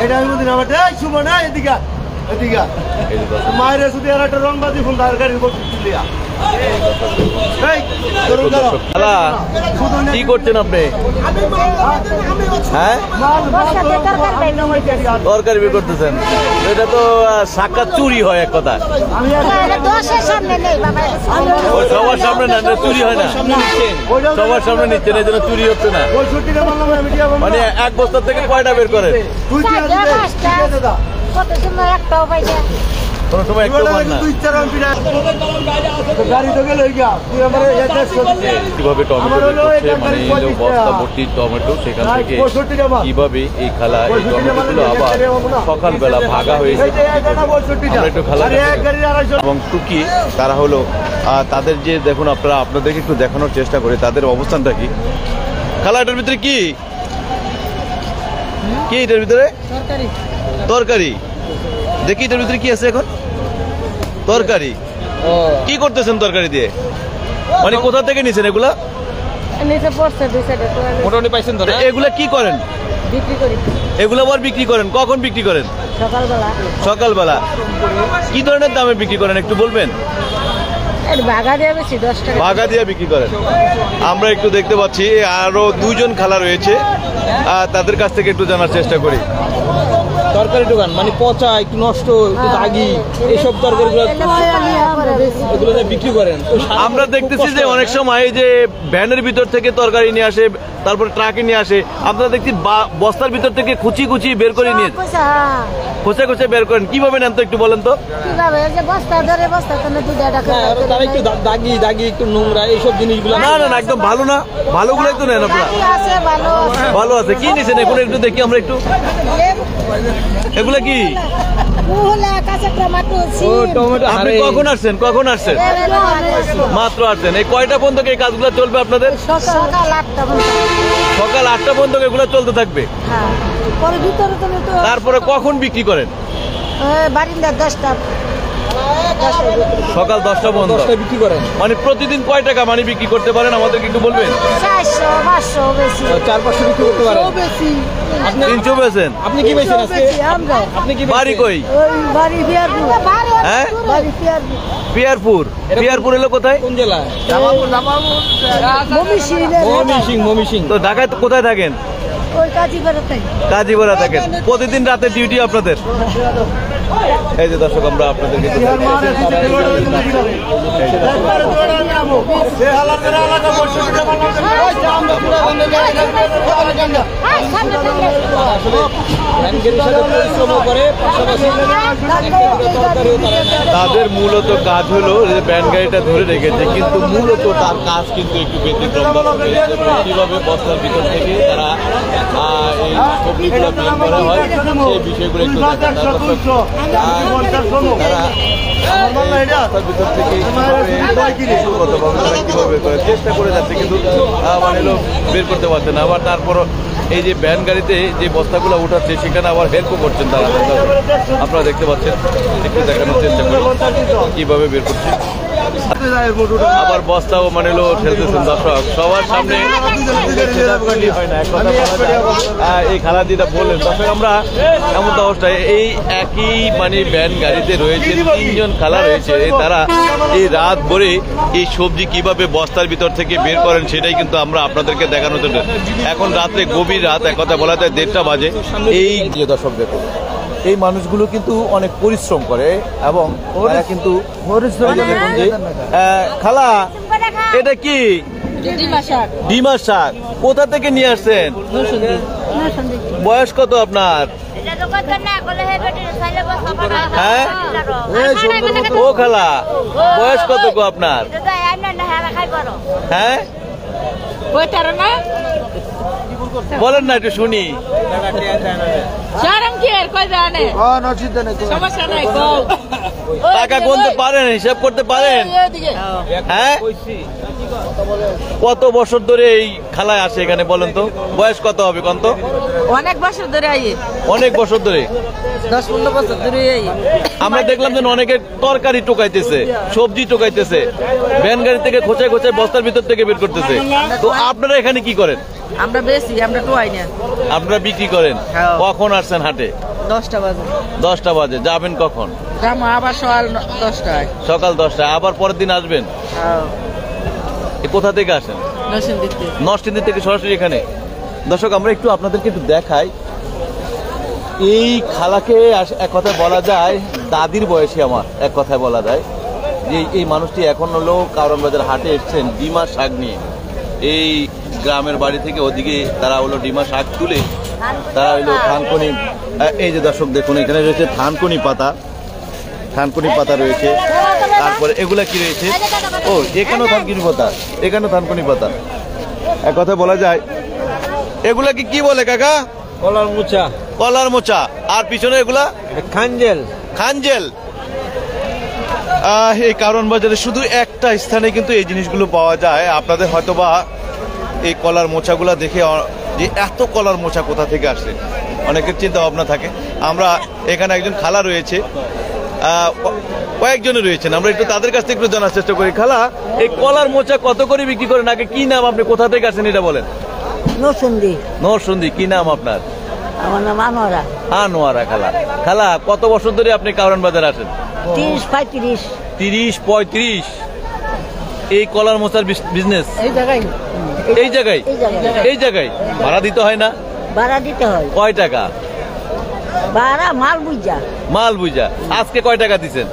এটা আমি বলি আমার শুভ না এদিকে এদিকে মায়ের শুধু আর একটা রংবাজি ফোন দরকারি দিলিয়া কি করছেন আপনি? হ্যাঁ, তরকারি বের করতেছেন। এটা তো সাক্ষাৎ চুরি হয় এক কথা। সবার সামনে না, চুরি হয় না। সবার সামনে নিচ্ছেন, এই জন্য চুরি হচ্ছে না। মানে এক বস্তা থেকে কয়টা বের করেন? কোনো সময় একটু কিভাবে টমেটো করছে, মানে বস্তা ভর্তি টমেটো, সেখান থেকে কিভাবে এই খালা এই টমেটোগুলো আবার সকালবেলা ভাগা হয়েছে একটু খালা এবং টুকি তারা হলো তাদের যে দেখুন আপনাদেরকে একটু দেখানোর চেষ্টা করি তাদের অবস্থানটা কি। খালা এটার ভিতরে কি কি এটার ভিতরে তরকারি দেখি, এটার ভিতরে কি আছে এখন? তরকারি। কি করতেছেন তরকারি দিয়ে? মানে কোথা থেকে নিছেন এগুলা? মোটামুটি পাইছেন তো? এগুলা কি করেন? এগুলো আবার বিক্রি করেন? কখন বিক্রি করেন? সকালবেলা। কি ধরনের দামে বিক্রি করেন একটু বলবেন? ভাগা দিয়ে বিক্রি করেন। আমরা একটু দেখতে পাচ্ছি আরো দুজন খালা রয়েছে, তাদের কাছ থেকে একটু জানার চেষ্টা করি। তরকারি দোকান মানে পচা, একটু নষ্ট, একটু দাগি, এইসব তরকারিগুলো বিক্রি করেন। আমরা দেখতেছি যে অনেক সময় যে ভ্যানের ভিতর থেকে তরকারি নিয়ে আসে, তারপরে ট্রাকে নিয়ে আসে, আপনারা দেখছি বস্তার ভিতর থেকে কুচি কুচি বের করে নিয়ে খোঁচা খোঁচা বের করেন। কিভাবে নেন তো একটু বলেন তো? তারা একটু দাগি দাগি, একটু নোংরা, এইসব জিনিসগুলো। না না না, একদম ভালো না, ভালোগুলো একটু নেন আপনারা। ভালো আছে। কি নিয়েছেন এগুলো একটু দেখি আমরা একটু। এগুলো কি? আপনি কখন আসছেন? কখন আসছেন? মাত্র আসছেন। এই কয়টা পর্যন্ত এই কাজগুলো চলবে আপনাদের? সকাল 8টা পর্যন্ত এগুলো চলতে থাকবে। তারপরে কখন বিক্রি করেন? সকাল 10টা পর্যন্ত বিক্রি করেন। মানে প্রতিদিন কয় টাকা মানে বিক্রি করতে পারেন আমাদেরকে একটু বলবেন? 400-500 বিক্রি করতে পারেন। 300 বেচেন? আপনি কি বেচেন আজকে? আপনি কি বাড়ি কই? হ্যাঁ, পিয়ারপুর। পিয়ারপুর এলো কোথায়? কোন জেলা? ময়মনসিংহ। তো ঢাকায় কোথায় থাকেন? কাজীপাড়া থাকেন। প্রতিদিন রাতে ডিউটি আপনাদের? এই যে দর্শক, আমরা আপনাদেরকে তাদের মূলত কাজ হলো যে ব্যান গাড়িটা ধরে রেখেছে, কিন্তু মূলত তার কাজ কিন্তু একটু ব্যতিক্রম। কিভাবে বস্তার ভিতর থেকে তারা এই সবজিগুলো বের করা হয় সেই বিষয়গুলো একটু চেষ্টা করে যাচ্ছে, কিন্তু মানে বের করতে পারছে না। আবার তারপর এই যে ভ্যান গাড়িতে যে বস্তাগুলো উঠাচ্ছে সেখানে আবার হেল্পও করছেন তারা। আপনারা দেখতে পাচ্ছেন, একটু দেখানোর চেষ্টা করি কিভাবে বের করছে। আবার বস্তাও মানে ঠেলতেছেন দর্শক সবার সামনে। এই খালা দিদা বললেন দর্শক, আমরা এমন অবস্থায় এই একই মানে ভ্যান গাড়িতে রয়েছে 3 জন খালা রয়েছে, তারা এই রাত ভরে এই সবজি কিভাবে বস্তার ভিতর থেকে বের করেন সেটাই কিন্তু আমরা আপনাদেরকে দেখানোর জন্য। এখন রাত্রে গভীর রাত, এক কথা বলা যায় 1:30টা বাজে। এই যে দর্শক দেখুন, এই মানুষগুলো কিন্তু অনেক পরিশ্রম করে এবং ওরা কিন্তু খালা এটা কি? ডিমার শাক। কোথা থেকে নিয়ে আসছেন? বয়স কত আপনার? হ্যাঁ, ও খালা বয়স কত গো আপনার? হ্যাঁ বলেন না, একটু শুনি। টাকা গুনতে পারেন, হিসাব করতে পারেন? হ্যাঁ, কত বছর ধরে এই খালায় আসে এখানে বলেন তো? বয়স কত হবে কত? অনেক বছর ধরে। অনেক বছর ধরে, 10-15 বছর ধরে। আমরা দেখলাম যে অনেকে তরকারি টোকাইতেছে, সবজি টোকাইতেছে, ভ্যান গাড়ি থেকে খোঁচায় খোঁচায় বস্তার ভিতর থেকে বের করতেছে। তো আপনারা এখানে কি করেন? আমরা বেশি, আমরা টোয়াই না। আপনারা বিক্রি করেন? কখন আসছেন হাটে? 10টা বাজে। 10টা বাজে। যাবেন কখন? যাবো আবার সকাল 10টায়। সকাল 10টায়। আবার পরের দিন আসবেন? এ কোথা থেকে আসেন? নরসিংদী থেকে সরাসরি এখানে। দর্শক আমরা একটু আপনাদেরকে একটু দেখাই, এই খালাকে এক কথায় বলা যায় দাদির বয়সী আমার, এক কথায় বলা যায় যে এই মানুষটি এখন হলো কারণ বাজার হাটে এসছেন ডিমা শাক নিয়ে। এই গ্রামের বাড়ি থেকে ওদিকে তারা হলো ডিমা শাক তুলে তারা হলো থানকুনি, এই যে দর্শক দেখুন এখানে রয়েছে থানকুনি পাতা, থানকুনি পাতা রয়েছে। তারপরে এগুলা কি রয়েছে? ও এখানেও থানকুনি পাতা, এখানেও থানকুনি পাতা। এক কথা বলা যায় এগুলা কি বলে কাকা? কলার মোচা। কলার মোচা। আর পিছনে এগুলা খাঞ্জেল। খাঞ্জেল। এই কারণ বাজারে শুধু একটা স্থানে কিন্তু এই জিনিসগুলো পাওয়া যায়। আপনাদের হয়তোবা এই কলার মোচাগুলা দেখে যে এত কলার মোচা কোথা থেকে আসছে অনেকের চিন্তা ভাবনা থাকে। আমরা এখানে একজন খালা রয়েছে, কয়েকজনে রয়েছেন, আমরা একটু তাদের কাছ থেকে একটু জানার চেষ্টা করি। খালা, এই কলার মোচা কত করে বিক্রি করেন? আগে কি নাম, আপনি কোথা থেকে আসেন এটা বলেন। নরসিংদী। নরসিংদী। কি নাম আপনার? আমার নাম আনোয়ারা। আনোয়ারা। খালা, খালা কত বছর ধরে আপনি কারণ বাজার আসেন? 30-35। 30-35। এই কলার মোচার বিজনেস এই জায়গায় এই জায়গায় এই জায়গায় ভাড়া দিতে হয় না? ভাড়া দিতে হয়। কয় টাকা ভাড়া? মাল বুঝা। মাল বুঝা। আজকে কয় টাকা দিচ্ছেন?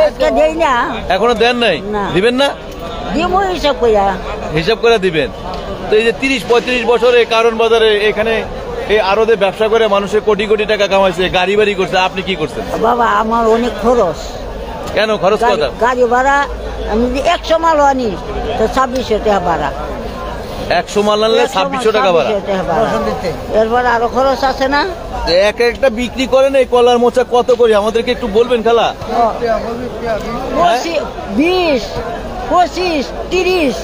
আজকে দেই না। এখনো দেন নাই? না। দিবেন না? দিব হিসাব কইরা। হিসাব করে দিবেন। তো এই যে 30-35 বছরে কারণ বাজারে এখানে এই আরদে ব্যবসা করে মানুষের কোটি কোটি টাকা কামাইছে, গাড়ি বাড়ি করছে, আপনি কি করছেন? বাবা আমার অনেক খরচ। কেন খরচ? কথা গাড়ি ভাড়া আমি যদি 100 মাল আনি তো 2600 টাকা ভাড়া। 100 মাল আনলে 2600 টাকা ভাড়া। এরপর আরো খরচ আছে না? এক একটা বিক্রি করেন এই কলার মোচা কত করে আমাদেরকে একটু বলবেন খালা? 20, 25, 30।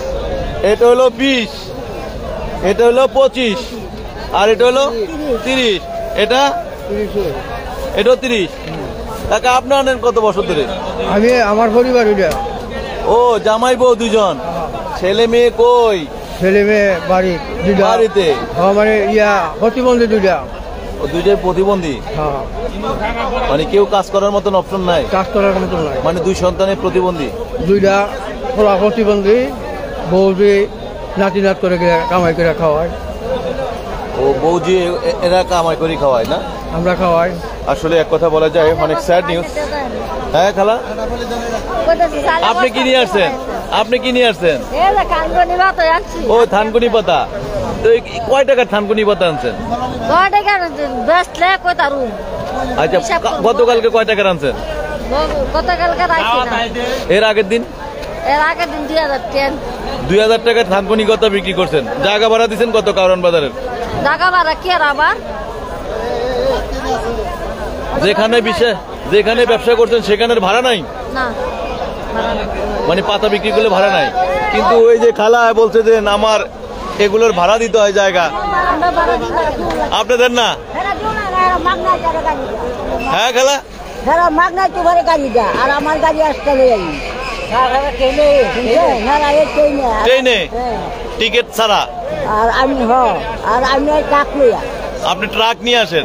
এটা হলো 20, এটা হলো 25, আর এটা হলো 30, এটাও 30। কাকা আপনি আনেন কত বছর ধরে? আমি আমার পরিবার। ও জামাই বউ দুজন, ছেলে মেয়ে কই? ছেলে মেয়ে বাড়িতে। মানে প্রতিবন্ধী দুইটা। দুইটাই প্রতিবন্ধী। মানে কেউ কাজ করার মতন অপশন নাই? কাজ করার মতন নাই। মানে 2 সন্তানের প্রতিবন্ধী। দুইটা প্রতিবন্ধী, বৌদি নাতি নাত করে কামাই করে খাওয়ায়। ও বৌজি এরা কামাই করে খাওয়ায় না? আমরা খাওয়াই। আসলে এক কথা বলা যায় অনেক স্যাড নিউজ। হ্যাঁ খালা, আপনি কি নিয়ে আসছেন? আপনি কি নিয়ে আসছেন? ও থানকুনি পাতা। তো কয় টাকার থানকুনি পাতা আনছেন? আচ্ছা, গতকালকে কয় টাকার আনছেন? এর আগের দিন 2000 টাকার থানকুনি কত বিক্রি করছেন? জায়গা ভাড়া দিচ্ছেন কত কারণ বাজারের? জায়গা ভাড়া কি আর আবার যেখানে ব্যবসা করছেন সেখানের ভাড়া নাই? না, মানে পাতা বিক্রি করলে ভাড়া নাই। কিন্তু ওই যে খালা বলছে যে আমার এগুলোর ভাড়া দিতে হয় জায়গা, আপনাদের না? হ্যাঁ খালা, মাগনা তো ঘরে গাড়ি যা আর আমার গাড়ি আসতে ট্রেনে টিকিট ছাড়া। আর আমি ট্রাক লইয়া। আপনি ট্রাক নিয়ে আসেন?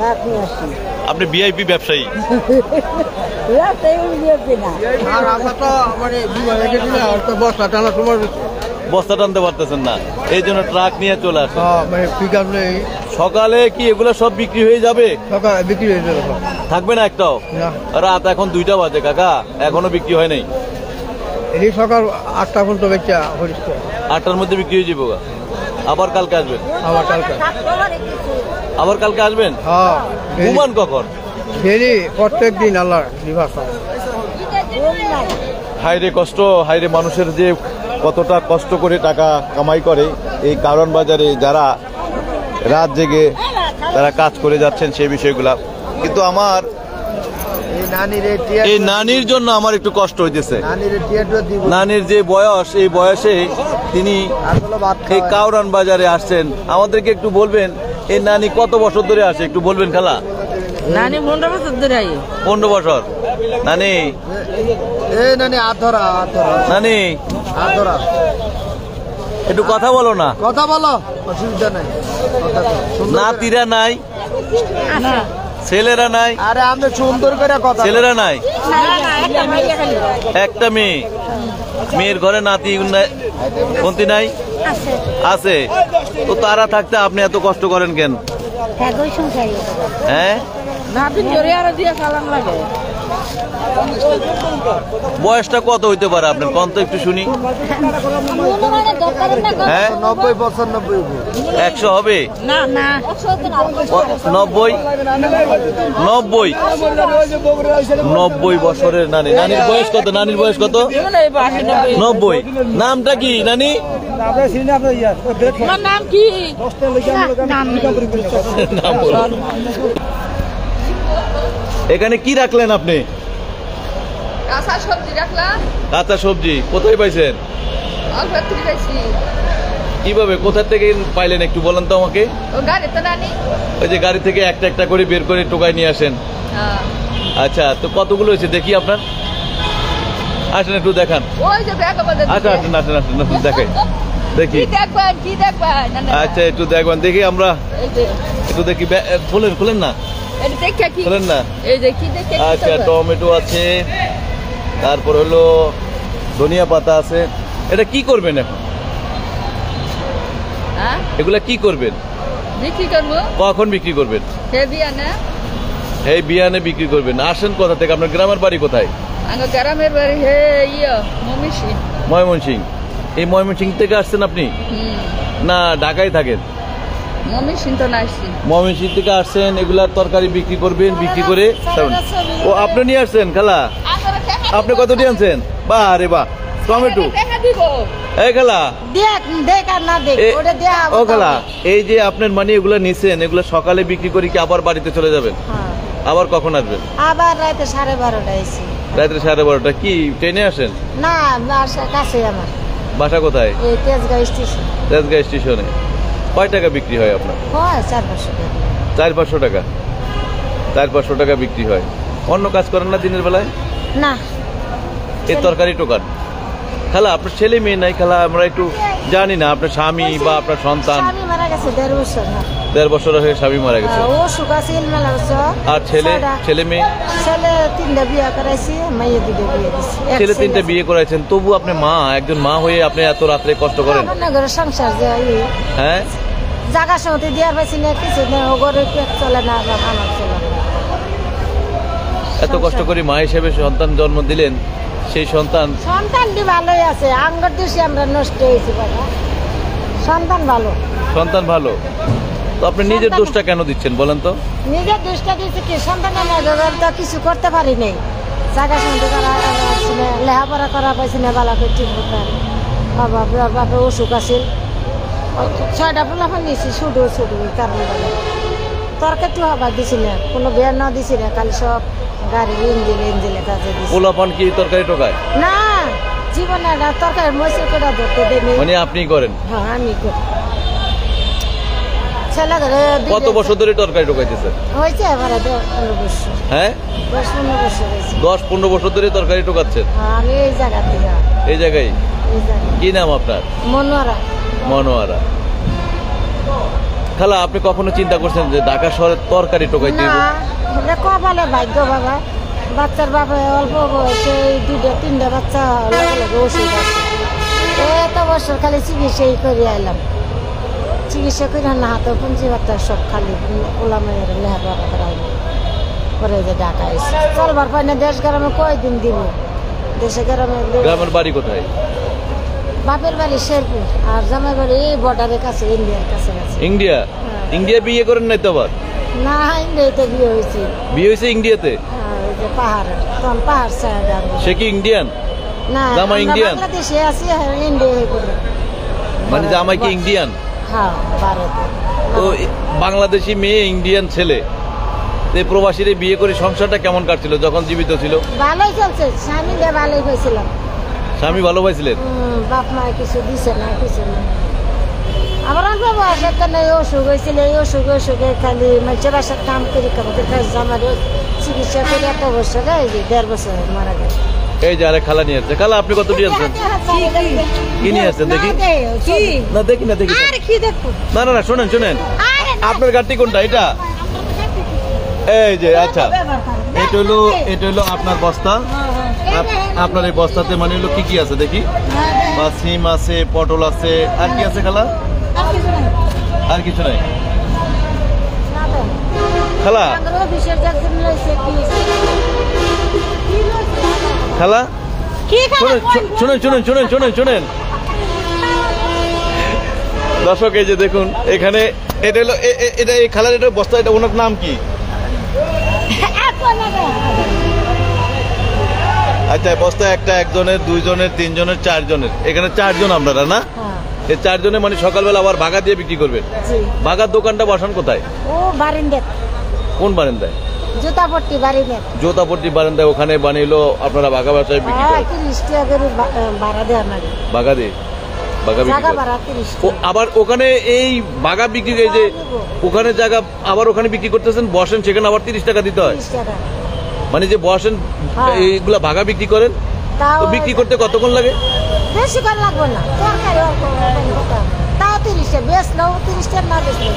আপনি ভিআইপি ব্যবসায়ী। বস্তা টানতে পারতেছেন না, এই জন্য ট্রাক নিয়ে চলে আসেন। সকালে কি এগুলো সব বিক্রি হয়ে যাবে? বিক্রি হয়ে যাবে, থাকবে না একটাও? রাত এখন 2টা বাজে কাকা, এখনো বিক্রি হয় নাই? এই সকাল 8টা পর্যন্ত বেচা। 8টার মধ্যে বিক্রি হয়ে যাবো। আবার কালকে আসবেন? আবার কালকে আসবেন? ঘুমান কখন? ডেলি, প্রত্যেক দিন। আল্লাহ হাইরে কষ্ট, হাইরে মানুষের যে কতটা কষ্ট করে টাকা কামাই করে এই কারণ বাজারে যারা রাত জেগে তারা কাজ করে যাচ্ছেন সেই বিষয়গুলা। কিন্তু আমার এই নানির জন্য আমার একটু কষ্ট হইতেছে। নানির যে বয়স, এই বয়সে তিনি এই কাউরান বাজারে আসছেন। আমাদেরকে একটু বলবেন এই নানি কত বছর ধরে আসে, একটু বলবেন খালা? নানি 15 বছর ধরে। 15 বছর। নানি নানি একটু কথা বলো না। কথা বলো, অসুবিধা নাই। নাতিরা নাই? ছেলেরা নাই? আরে আপনি সুন্দর করে কথা ছেলেরা নাই? একটা মেয়ে, মেয়ের ঘরে নাতি কোনটি নাই? আছে। তো তারা থাকতে আপনি এত কষ্ট করেন কেন? হ্যাঁ, বয়সটা কত হইতে পারে আপনার? কোন তো একটু শুনি। হ্যাঁ, 90-95 100 হবে? 90 বছরের নানি। নানির বয়স কত? নানির বয়স কত? 90। নামটা কি নানি? নাম কি? নাম বলুন। এখানে কি রাখলেন আপনি? কাঁচা সবজি রাখলাম। কাঁচা সবজি কোথায় পাইছেন? অল্প একটু খাইছি। কিভাবে, কোথা থেকে পাইলেন একটু বলেন তো আমাকে। ও গাড়িতে নানি। ওই যে গাড়ি থেকে একটা একটা করে বের করে টোকায় নিয়ে আসেন। হ্যাঁ। আচ্ছা, তো কতগুলো হয়েছে দেখি আপনার? আসেন একটু দেখান। ওই যে ব্যাগ আমাদের। আচ্ছা, আসেন আসেন আসেন আসেন, দেখাই দেখি। কি দেখবেন, কি দেখবেন? না, না, না। আচ্ছা, একটু দেখবেন দেখি আমরা, এই যে একটু দেখি। খুলেন খুলেন না, এটা দেখে কি? খুলেন না। এই যে কি দেখে? কি আচ্ছা, করবেন? টমেটো আছে, তারপর হলো ধনিয়া পাতা আছে। এটা কি করবেন এখন? হ্যাঁ? এগুলা কি করবেন? বিক্রি করবো। কখন বিক্রি করবেন? হে বিয়ানা। এই বিয়ানে বিক্রি করবেন। আসেন কোথা থেকে? আপনার গ্রামের বাড়ি কোথায়? আমার গ্রামের বাড়ি হে মমিষি। ময়মনসিং। এই ময়মনসিং থেকে আসছেন আপনি? না ঢাকায় থাকেন? মমিষি তো নাইছি। ময়মনসিং থেকে আসছেন, এগুলার তরকারি বিক্রি করবেন, বিক্রি করে ও আপনি নিয়ে আসছেন। খালা, আপনি কতটি আনছেন? বাহ রে বাহ, টমেটো। দেখা দিব। এই খালা, দেখ আর না দেখ, ওটা দেয়া ও খালা, এই যে আপনার মানে এগুলা নিছেন, এগুলা সকালে বিক্রি করে কি আবার বাড়িতে চলে যাবেন? হ্যাঁ। আবার কখন আসবেন? আবার রাতে 12:30 এসে। রাত্রে 12:30। কি ট্রেনে আসেন? না, বাসা কাছে আমার, বাসা কোথায়? এই তেজগাঁও স্টেশন। তেজগাঁ স্টেশনে। কয় টাকা বিক্রি হয় আপনার? হয় 400 টাকা। 400-500 টাকা। 400-500 টাকা বিক্রি হয়। অন্য কাজ করেন না দিনের বেলায়? না, এই তরকারি টোকান। খালা, আপনার ছেলে মেয়ে নাই? খালা, আমরা একটু জানি না আপনার স্বামী বা আপনার সন্তান। স্বামী মারা গেছে 1.5 বছর। 1.5 বছর হয়ে স্বামী মারা গেছে। ও সুগাছিল মেলা বছর। আর ছেলে? ছেলে মেয়ে? ছেলে 3টা বিয়ে করাইছি, মেয়ে 2টা বিয়ে দিছি। ছেলে 3টে বিয়ে করাইছেন, তবু আপনি মা, একজন মা হয়ে আপনি এত রাত্রে কষ্ট করেন? আমার ঘরে সংসার যে হ্যাঁ, জায়গা সমিতি দিয়ে পাইছি না, কিছু না, ও ঘরে পেট চলে না, আমার চলে না। এত কষ্ট করে মা হিসেবে সন্তান জন্ম দিলেন, সেই সন্তান সন্তানটি ভালোই আছে, আঙ্গর দোষী আমরা নষ্ট হয়েছি বাবা। সন্তান ভালো। সন্তান ভালো। তো আপনি নিজের দোষটা কেন দিচ্ছেন বলেন তো? নিজের দোষটা দিচ্ছে কি, সন্তান আমার তো কিছু করতে পারি নাই। জায়গা সমিতি করা পাইছি না, লেখাপড়া করা পাইছি না, বালা করে ঠিক মতো। বাবা বাপে অসুখ আছিল, 6টা পোলাপান নিয়েছি, শুধু শুধু এই কারণে তরকারি হবার দিছি না, কোনো বের না দিছি না, খালি সব গাড়ি ইঞ্জিলে কাজে দিছি। পোলাপান কি তরকারি টোকায়? না, জীবনে না, তরকারি মশলা করে ধরতে দেয়নি। মানে আপনি করেন? হ্যাঁ, আমি করি। ছেলে ঘরে কত বছর ধরে তরকারি টোকাইতেছেন? হয়েছে এবারে 15 বছর। হ্যাঁ, 10-15 বছর হয়েছে। 10-15 বছর ধরে তরকারি টোকাচ্ছেন? হ্যাঁ, আমি এই জায়গা থেকে। এই জায়গায়? এই জায়গা। কি নাম আপনার? মনোয়ারা। মনোয়ারা। খালা, আপনি কখনো চিন্তা করছেন যে ঢাকা শহরে তরকারি টোকাইতে? না, এটা কপালে ভাগ্য বাবা। বাচ্চার বাবা অল্প বয়সে 2-3টা বাচ্চা লগে লগে ওষুধ আছে। এত বছর খালি চিকিৎসাই করে আইলাম। চিকিৎসা করে না, হাতে পুঁজি বাচ্চা সব খালি ওলা মেয়ের লেহাপড়া করাইল। পরে যে ঢাকা এসে চলবার পাই না, দেশ গ্রামে কয়দিন দিব। দেশে গ্রামে গ্রামের বাড়ি কোথায়? বাপের বাড়ি শেরপুর, আর জামাই বাড়ি এই বর্ডারের কাছে, ইন্ডিয়ার কাছে কাছে। ইন্ডিয়া? ইন্ডিয়া বিয়ে করেন নাই তো আবার? না, ইন্ডিয়াতে বিয়ে হয়েছে। বিয়ে হয়েছে ইন্ডিয়াতে? হ্যাঁ, ওই যে পাহাড়ে, তখন পাহাড় সাইড। সে কি ইন্ডিয়ান? না, জামাই ইন্ডিয়ান? বাংলাদেশে আছি, ইন্ডিয়া করে। মানে জামাই কি ইন্ডিয়ান? হ্যাঁ, ভারতে। তো বাংলাদেশি মেয়ে ইন্ডিয়ান ছেলে, এই প্রবাসীরে বিয়ে করে সংসারটা কেমন কাটছিল যখন জীবিত ছিল? ভালোই চলছে, স্বামী দিয়ে ভালোই হয়েছিলাম। স্বামী ভালো পাইছিলেন? বাপ মা কিছু দিছে না, কিছু না। আমার অল্প বয়স একটা নেই, অসুখ হয়েছিল, এই অসুখে খালি মাঝে বাসার কাম করে আমার চিকিৎসা করে 1 বছর, এই যে 1.5 বছর মারা গেছে। এই যে আরেক খালা নিয়ে আসছে। খালা, আপনি কত দিয়ে আসছেন? কি নিয়ে আসছেন দেখি? না দেখি না, দেখি। আর কি দেখো? না না না, শোনেন শোনেন, আপনার গাড়ি কোনটা? এটা এই যে আচ্ছা, এটা হলো আপনার বস্তা। আপনার এই বস্তাতে মানে হলো কি কি আছে দেখি? বা সিম আছে, পটল আছে, আর কি আছে খালা? আর কিছু নাই খালা? খালা শুনেন শুনেন শুনেন শুনেন শুনেন দর্শক, এই যে দেখুন এখানে এটা হলো এটা এই খালার এটা বস্তা, এটা ওনার নাম কি? আচ্ছা, বস্তা একটা, একজনের, দুইজনের, তিনজনের, চারজনের। এখানে 4 জন আপনারা না? এই 4 জনে মানে সকালবেলা আবার ভাগা দিয়ে বিক্রি করবেন। ভাগার দোকানটা বসান কোথায়? ও বারিন্দায়। কোন বারান্দায়? জুতাপট্টি বারিন্দায়। জোতাপট্টি বারান্দায়, ওখানে বানিয়ে আপনারা ভাগা ব্যবসায় বিক্রি করেন? 30 টাকা করে ভাড়া দেওয়া লাগে। ভাগা দিয়ে ভাগা বিক্রি জায়গা করেন? ভাড়া 30 ও টাকা। আবার ওখানে এই ভাগা বিক্রি, এই যে ওখানে জায়গা আবার ওখানে বিক্রি করতেছেন, বসেন, সেখানে আবার 30 টাকা দিতে হয়? 30 টাকা। মানে যে বসেন এইগুলা ভাগা বিক্রি করেন, তাও তো বিক্রি করতে কতক্ষণ লাগে? বেশি করে লাগবে না, তরকারি অল্প তাও 30 টাকা, বেচলেও 30 টাকা, না বেচলেও।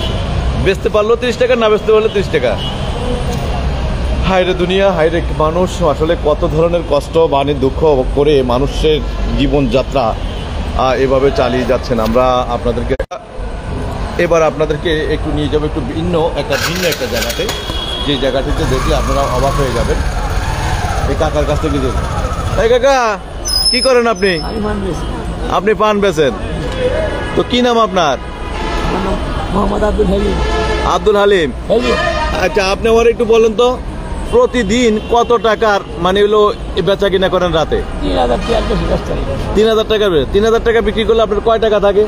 বেচতে পারলো 30 টাকা, না বেচতে পারলে 30 টাকা। হায়রে দুনিয়া, হায়রে মানুষ, আসলে কত ধরনের কষ্ট মানে দুঃখ করে মানুষের জীবনযাত্রা এভাবে চালিয়ে যাচ্ছেন। আমরা আপনাদেরকে এবার একটু নিয়ে যাবো একটু ভিন্ন একটা জায়গাতে, যে জায়গাটিতে দেখলে আপনারা অবাক হয়ে যাবেন। এই কাকার কাছ থেকে দেখুন। এই কাকা, কি করেন আপনি? আপনি পান বেচেন? তো কি নাম আপনার? মোহাম্মদ আব্দুল হালিম। আব্দুল হালিম। আচ্ছা, আপনি আমার একটু বলেন তো, প্রতিদিন কত টাকার মানে হলো বেচা কিনা করেন রাতে? 3000 টাকা। 3000 টাকা বিক্রি করলে আপনার কয় টাকা থাকে?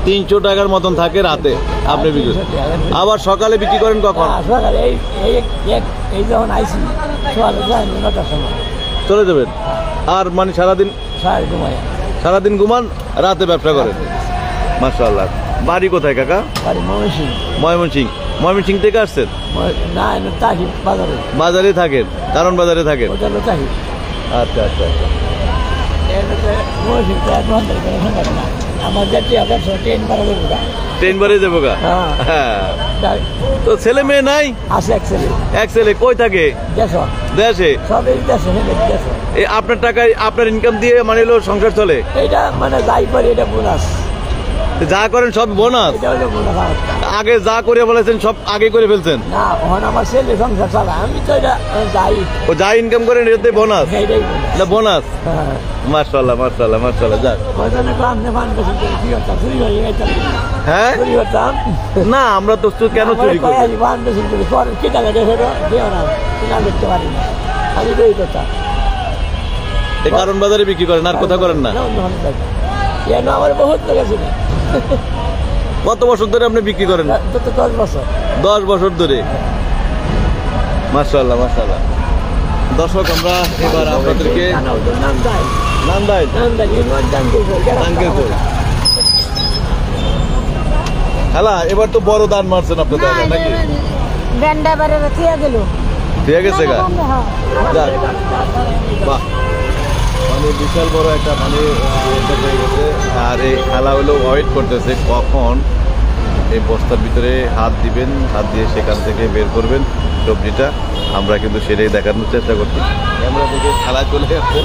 300 টাকার মতন থাকে রাতে আপনি বিক্রি। আবার সকালে বিক্রি করেন কখন? এই যখন আইসি চলে যাবেন। আর মানে সারাদিন ঘুমান, রাতে ব্যবসা করেন? মাশাআল্লাহ। বাড়ি কোথায় কাকা? ময়মনসিংহ থেকে আসছেন? বাজারে থাকেন? কারণ বাজারে থাকেন? আচ্ছা আচ্ছা আচ্ছা। ট্রেন বাড়ি যাবো গা? হ্যাঁ। তো ছেলে মেয়ে নাই? এক ছেলে। কই থাকে? দেশে। এই আপনার টাকায়, আপনার ইনকাম দিয়ে মানে হলো সংসার চলে? এটা মানে যাই পারি, এটা বোনাস। যা করেন সব বোনাস? আগে যা করে বলেছেন সব আগে করে ফেলছেন? না, আমার ছেলে সংসার চালায়, আমি তো এটা যাই। ও যা ইনকাম করেন এটাতে বোনাস? না বোনাস। মাশাআল্লাহ মাশাআল্লাহ মাশাআল্লাহ। যাক। হ্যাঁ না, আমরা তো কেন চুরি করি? এই কারণ বাজারে বিক্রি করেন, আর কোথাও করেন না? আমার বহুত লেগেছে। কত বছর ধরে আপনি বিক্রি করেন? 10 বছর। 10 বছর ধরে। মাশাআল্লাহ মাশাআল্লাহ। দর্শক, আমরা এবার আপনাদেরকে হ্যালা, এবার তো বড় দান মারছেন আপনি, নাকি? ঠিক গেছে গা? যাক, বাহ, মানে বিশাল বড় একটা মানে হয়ে গেছে। আর এই খেলা হলো ওয়েট করতেছে কখন এই বস্তার ভিতরে হাত দিবেন, হাত দিয়ে সেখান থেকে বের করবেন সবজিটা। আমরা কিন্তু সেটাই দেখানোর চেষ্টা করছি। ক্যামেরা থেকে খেলা চলে যাচ্ছে।